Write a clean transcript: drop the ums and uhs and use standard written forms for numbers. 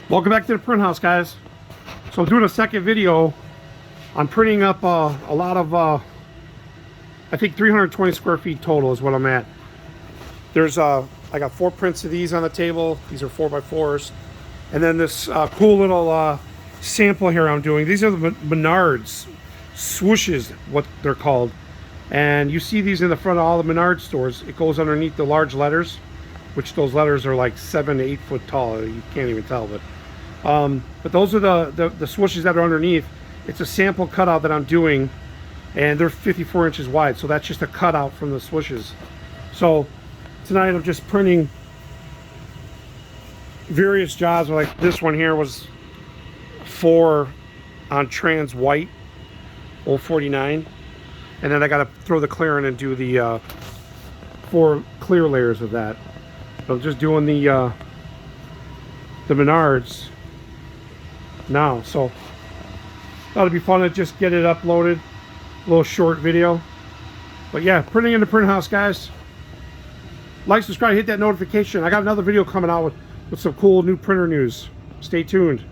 Welcome back to the print house, guys. So I'm doing a second video. I'm printing up a lot of I think 320 square feet total is what I'm at. There's I got 4 prints of these on the table. These are 4x4s, and then this cool little sample here I'm doing. These are the Menards swooshes, what they're called, and you see these in the front of all the Menards stores. It goes underneath the large letters, which those letters are like 7 to 8 foot tall. You can't even tell, but those are the swooshes that are underneath. It's a sample cutout that I'm doing, and they're 54 inches wide, so that's just a cutout from the swooshes. So tonight I'm just printing various jobs. Like this one here was 4 on trans white 049, and then I got to throw the clear in and do the 4 clear layers of that. I'm just doing the Menards now, so that'll be fun to just get it uploaded. A little short video, but yeah, printing in the print house, guys. Like, subscribe, hit that notification. I got another video coming out with some cool new printer news. Stay tuned.